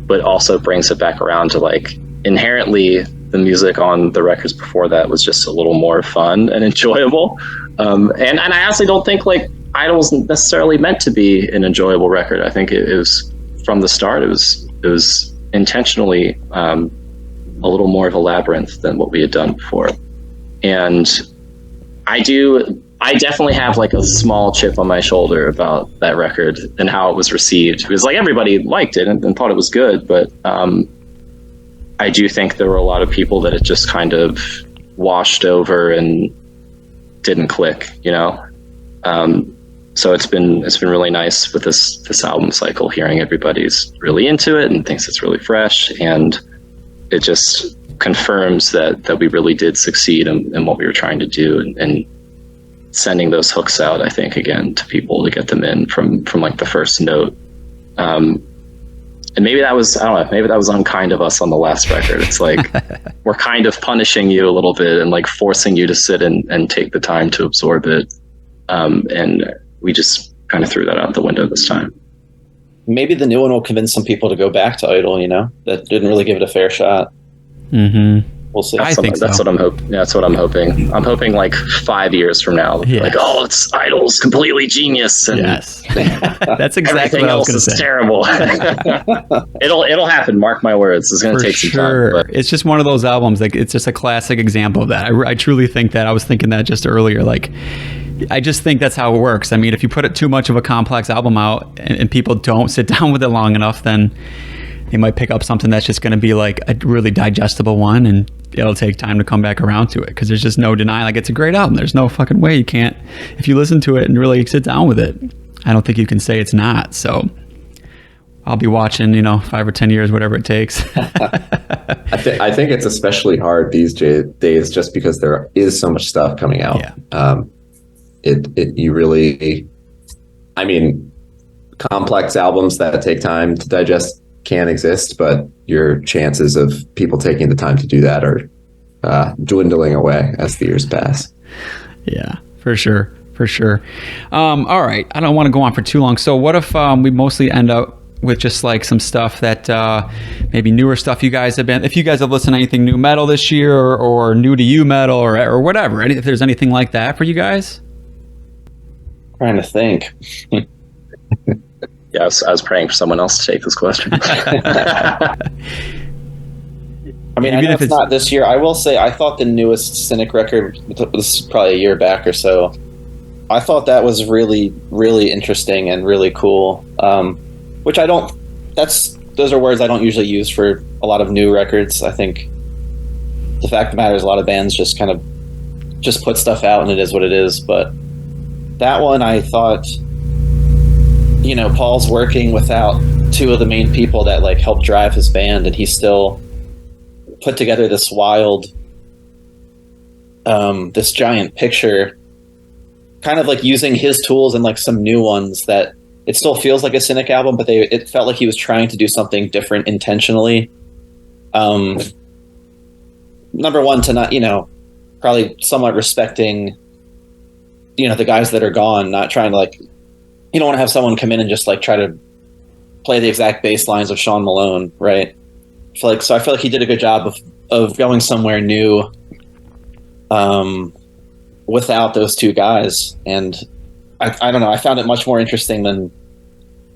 but also brings it back around to like, inherently the music on the records before that was just a little more fun and enjoyable. And I honestly don't think like Idol was necessarily meant to be an enjoyable record. I think it was, from the start, it was intentionally a little more of a labyrinth than what we had done before. And I definitely have like a small chip on my shoulder about that record and how it was received, because like, everybody liked it and thought it was good, but I do think there were a lot of people that it just kind of washed over and didn't click, you know? So it's been really nice with this album cycle, hearing everybody's really into it and thinks it's really fresh, and it just confirms that we really did succeed in what we were trying to do, and sending those hooks out, I think, again, to people to get them in from like the first note. And maybe that was, I don't know, maybe that was unkind of us on the last record. It's like, we're kind of punishing you a little bit and like forcing you to sit and take the time to absorb it. And we just kind of threw that out the window this time. Maybe the new one will convince some people to go back to Idol, that didn't really give it a fair shot. Mm-hmm. We'll see. I think so. That's what I'm hoping. That's what I'm hoping. I'm hoping like 5 years from now, like, oh, it's Idol's completely genius, and Yes, that's exactly everything what I was else going to is say. terrible. It'll happen. Mark my words. It's going to take some time. But It's just one of those albums. Like, it's just a classic example of that. I truly think that. I was thinking that just earlier. Like, I just think that's how it works. I mean, if you put it too much of a complex album out and people don't sit down with it long enough, then they might pick up something that's just going to be like a really digestible one, and it'll take time to come back around to it, because there's just no denying, like, it's a great album. There's no fucking way you can't, if you listen to it and really sit down with it, I don't think you can say it's not. So I'll be watching, 5 or 10 years, whatever it takes. I think it's especially hard these days just because there is so much stuff coming out. Yeah. You really, I mean, complex albums that take time to digest can exist, but your chances of people taking the time to do that are dwindling away as the years pass. Yeah, for sure. All right, I don't want to go on for too long. So what if we mostly end up with just like some stuff that maybe newer stuff you guys have been, if you guys have listened to anything new metal this year, or new to you metal, or whatever, if there's anything like that for you guys? Trying to think. yeah, I was praying for someone else to take this question. I mean, Even I know if it's not this year. I will say I thought the newest Cynic record, this is probably a year back or so, I thought that was really, really interesting and really cool. Which those are words I don't usually use for a lot of new records. I think the fact of the matter is a lot of bands just kind of just put stuff out and it is what it is. But that one, I thought, Paul's working without two of the main people that like helped drive his band, and he still put together this wild, this giant picture, kind of like using his tools and like some new ones that it still feels like a Cynic album, but it felt like he was trying to do something different intentionally. Number one, to not, probably somewhat respecting, the guys that are gone, not trying to like, you don't want to have someone come in and just like try to play the exact bass lines of Sean Malone, right? I feel like he did a good job of going somewhere new without those two guys. And I don't know, I found it much more interesting than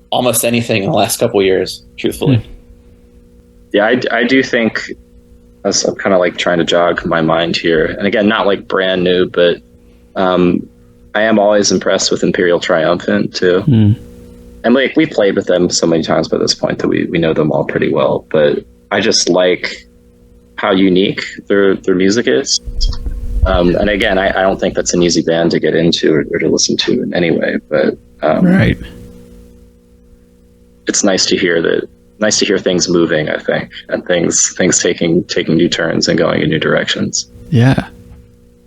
almost anything in the last couple of years, truthfully. Yeah, I do think, as I'm kind of like trying to jog my mind here, and again, not like brand new, but I am always impressed with Imperial Triumphant too. And like, we played with them so many times by this point that we know them all pretty well, but I just like how unique their music is. And again, I don't think that's an easy band to get into or to listen to in any way, but Right. It's nice to hear things moving, I think, and things taking new turns and going in new directions. Yeah.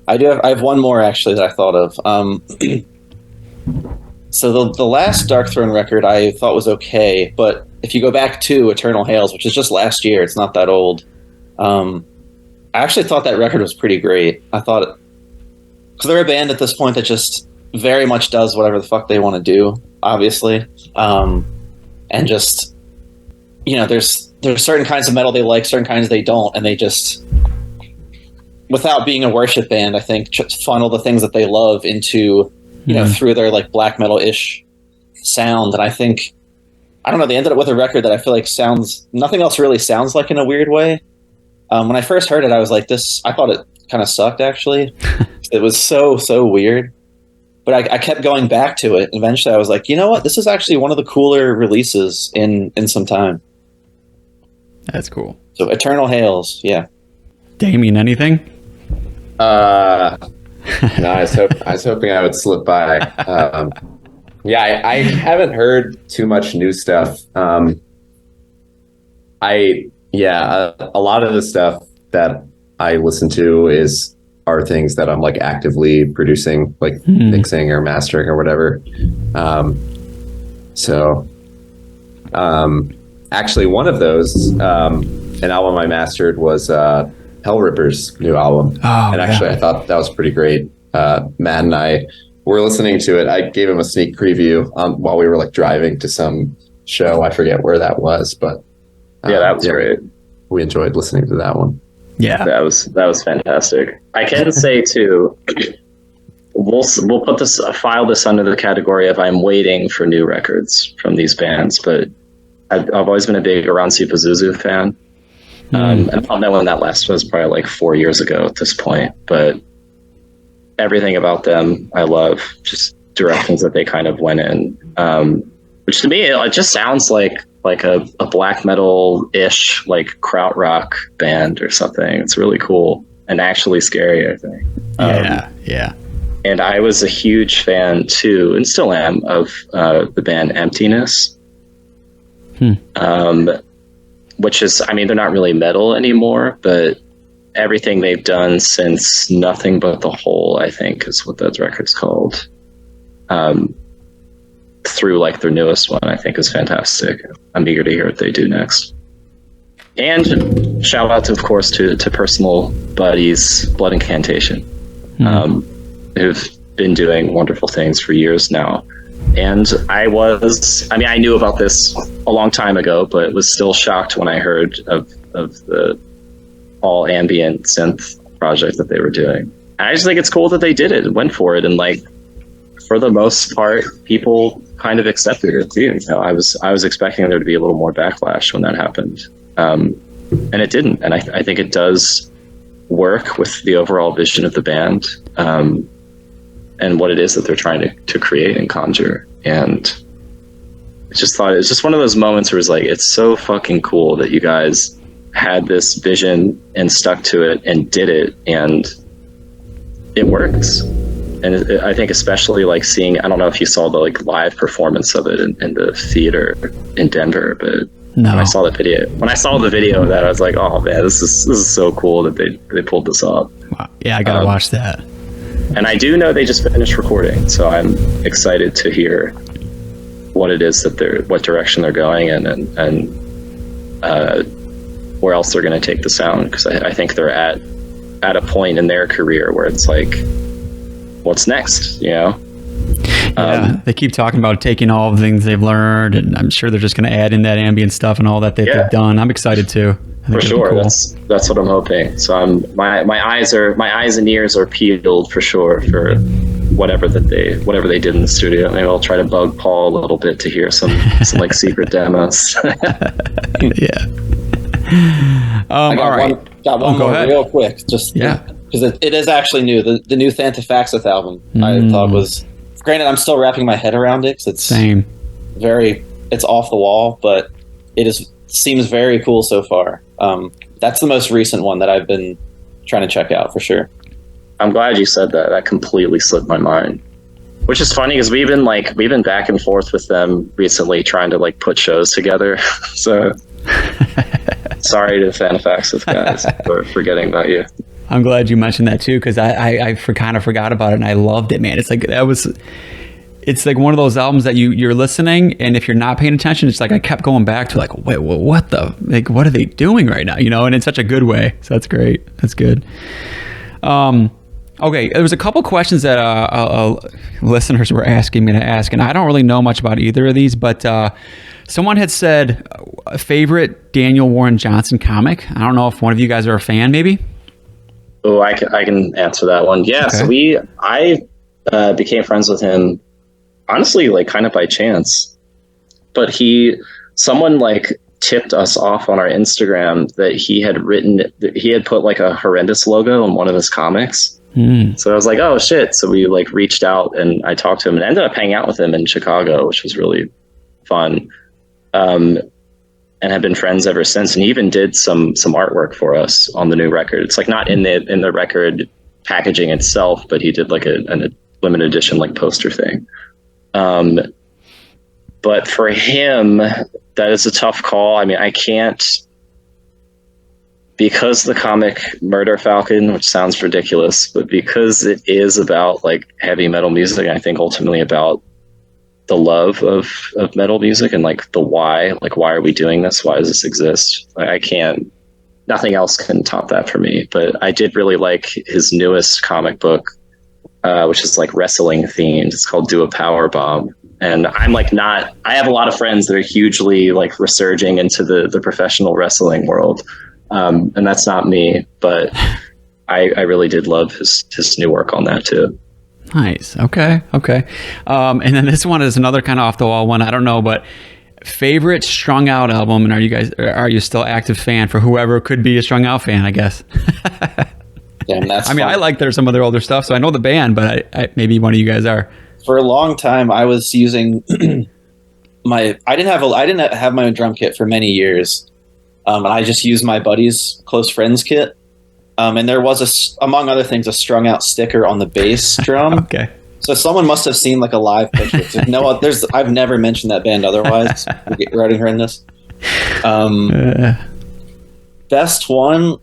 I have one more actually that I thought of. So the last Dark Throne record I thought was okay, but if you go back to Eternal Hails, which is just last year, it's not that old. I actually thought that record was pretty great. I thought, because they're a band at this point that just very much does whatever the fuck they want to do, obviously. And just, there's certain kinds of metal they like, certain kinds they don't, and they just, without being a worship band, I think just funnel the things that they love into, through their like black metal-ish sound. And I think, I don't know, they ended up with a record that I feel like nothing else really sounds like in a weird way. When I first heard it, I was like, I thought it kind of sucked, actually. It was so, so weird. But I kept going back to it. And eventually I was like, you know what? This is actually one of the cooler releases in some time. That's cool. So Eternal Hails, yeah. Damien, anything? No, I was hoping I would slip by. I haven't heard too much new stuff. A lot of the stuff that I listen to is are things that I'm like actively producing, like mixing or mastering or whatever. Actually, one of those, an album I mastered was Hell Ripper's new album. Oh, and actually, I thought that was pretty great. Matt and I were listening to it. I gave him a sneak preview while we were like driving to some show. I forget where that was, but that was great. We enjoyed listening to that one. Yeah, that was fantastic. I can say too, we'll put this, file this under the category of I'm waiting for new records from these bands, but I've always been a big Oranzi Pazuzu fan. And I don't know when that last was, probably like 4 years ago at this point, but everything about them I love, just directions that they kind of went in, which to me it just sounds like a black metal-ish like krautrock band or something. It's really cool and actually scary, I think. Yeah. And I was a huge fan too, and still am, of the band Emptiness. Which is, I mean, they're not really metal anymore, but everything they've done since Nothing But the Whole, I think, is what that record's called. Through like their newest one, I think, is fantastic. I'm eager to hear what they do next. And shout out, of course, to personal buddies, Blood Incantation, who've been doing wonderful things for years now. And I knew about this a long time ago, but was still shocked when I heard of the all ambient synth project that they were doing. And I just think it's cool that they did it and went for it. And like, for the most part, people kind of accepted it too. You know, I was expecting there to be a little more backlash when that happened. And it didn't. And I think it does work with the overall vision of the band. And what it is that they're trying to create and conjure. And I just thought it's just one of those moments where it's like, it's so fucking cool that you guys had this vision and stuck to it and did it, and it works. And I think especially like seeing, I don't know if you saw the like live performance of it in the theater in Denver, but no. When I saw the video of that, I was like, oh man, this is so cool that they pulled this off. Wow. Yeah, I gotta watch that. And I do know they just finished recording, so I'm excited to hear what it is that what direction they're going in, and where else they're going to take the sound. Because I think they're at a point in their career where it's like, what's next? You know? Yeah, they keep talking about taking all the things they've learned, and I'm sure they're just going to add in that ambient stuff and all that they've done. I'm excited too. For sure, cool. That's what I'm hoping. So my eyes and ears are peeled for sure for whatever they did in the studio. Maybe I'll try to bug Paul a little bit to hear some like secret demos. Yeah. All right. Got one more real quick, just because it is actually new. The new Thantifaxith album I thought was, granted, I'm still wrapping my head around it. 'Cause it's it's off the wall, but seems very cool so far. That's the most recent one that I've been trying to check out for sure. I'm glad you said that. That completely slipped my mind. Which is funny because we've been back and forth with them recently trying to like put shows together. So sorry to the Thantifaxith guys for forgetting about you. I'm glad you mentioned that too, because I kind of forgot about it and I loved it, man. It's like it's like one of those albums that you're listening, and if you're not paying attention, it's like I kept going back to like, wait, what are they doing right now? You know, and in such a good way. So that's great. That's good. Okay, there was a couple questions that listeners were asking me to ask, and I don't really know much about either of these, but someone had said a favorite Daniel Warren Johnson comic. I don't know if one of you guys are a fan, maybe. Oh, I can answer that one. Yeah, okay. So I became friends with him, honestly, like kind of by chance. But someone like tipped us off on our Instagram that he had put like a Horrendous logo on one of his comics. So I was like, oh shit. So we like reached out and I talked to him and ended up hanging out with him in Chicago, which was really fun. And have been friends ever since. And he even did some artwork for us on the new record. It's like not in the record packaging itself, but he did like a limited edition like poster thing. But for him, that is a tough call. I mean, I can't because the comic Murder Falcon, which sounds ridiculous, but because it is about like heavy metal music, I think ultimately about the love of metal music and like the why, like why are we doing this? Why does this exist? I can't, nothing else can top that for me. But I did really like his newest comic book, which is like wrestling themed. It's called Do a Power Bomb. And I'm like I have a lot of friends that are hugely like resurging into the professional wrestling world. And that's not me, but I really did love his new work on that too. Nice. Okay. And then this one is another kind of off the wall one. I don't know, but favorite strung out album, and are you still active fan for whoever could be a strung out fan, I guess? Damn, that's I mean, fun. I like their some of their older stuff, so I know the band, but I maybe one of you guys are. For a long time, I was using I didn't have my own drum kit for many years, and I just used my buddy's close friends kit. And there was among other things, a strung out sticker on the bass drum. Okay. So someone must have seen like a live picture. I've never mentioned that band otherwise. Regarding Horrendous. Best one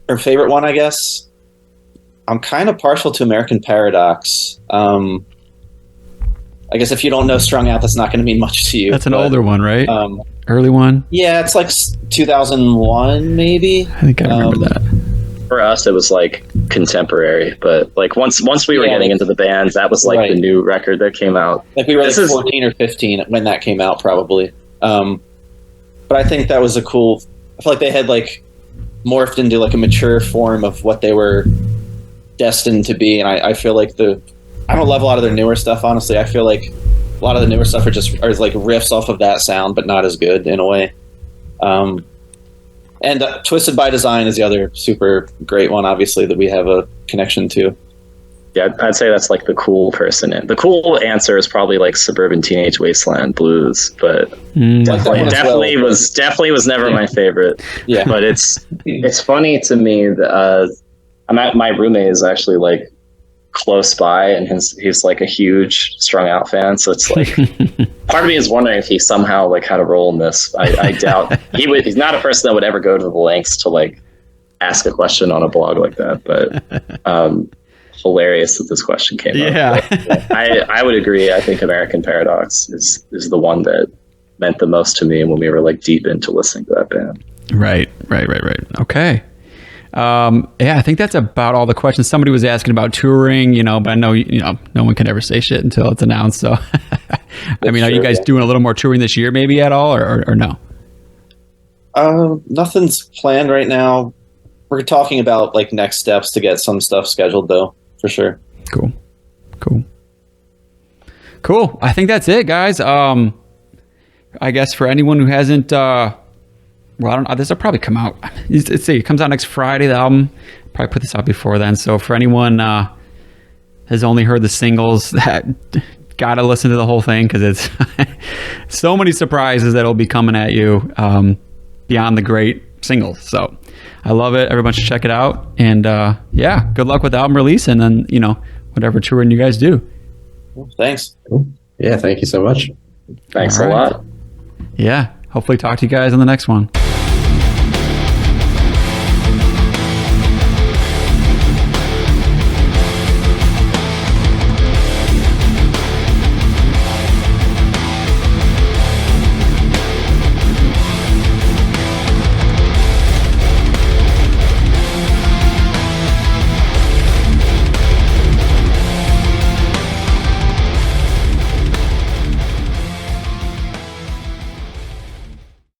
or favorite one, I guess. I'm kind of partial to American Paradox. I guess if you don't know Strung Out, that's not going to mean much to you. That's an older one, right? Early one? Yeah, it's like 2001, maybe. I think I remember that. For us, it was like contemporary, but like once we were getting into the bands, that was like the new record that came out. Like we were like 14 or 15 when that came out, probably. But I think that was I feel like they had like morphed into like a mature form of what they were destined to be, and I feel like I don't love a lot of their newer stuff, honestly. I feel like a lot of the newer stuff are like riffs off of that sound, but not as good in a way. And Twisted by Design is the other super great one, obviously, that we have a connection to. Yeah, I'd say that's like the cool person. The cool answer is probably like Suburban Teenage Wasteland Blues, but definitely was never my favorite. Yeah, but it's funny to me that my roommate is actually like close by, and he's like a huge Strung Out fan, so it's like part of me is wondering if he somehow like had a role in this. I doubt he's not a person that would ever go to the lengths to like ask a question on a blog like that, but hilarious that this question came up. But I would agree. I think American Paradox is the one that meant the most to me when we were like deep into listening to that band. Right. Okay. I think that's about all the questions. Somebody was asking about touring, but I know, no one can ever say shit until it's announced. So, I mean, are you guys doing a little more touring this year maybe at all or no? Nothing's planned right now. We're talking about like next steps to get some stuff scheduled though, for sure. Cool. I think that's it, guys. I guess for anyone who hasn't, well, I don't know. This will probably come out. Let's see. It comes out next Friday, the album. Probably put this out before then. So for anyone has only heard the singles, that gotta listen to the whole thing because it's so many surprises that'll be coming at you beyond the great singles. So I love it. Everyone should check it out. And good luck with the album release and then whatever touring you guys do. Thanks. Yeah, thank you so much. Thanks a lot. Yeah. Hopefully talk to you guys on the next one.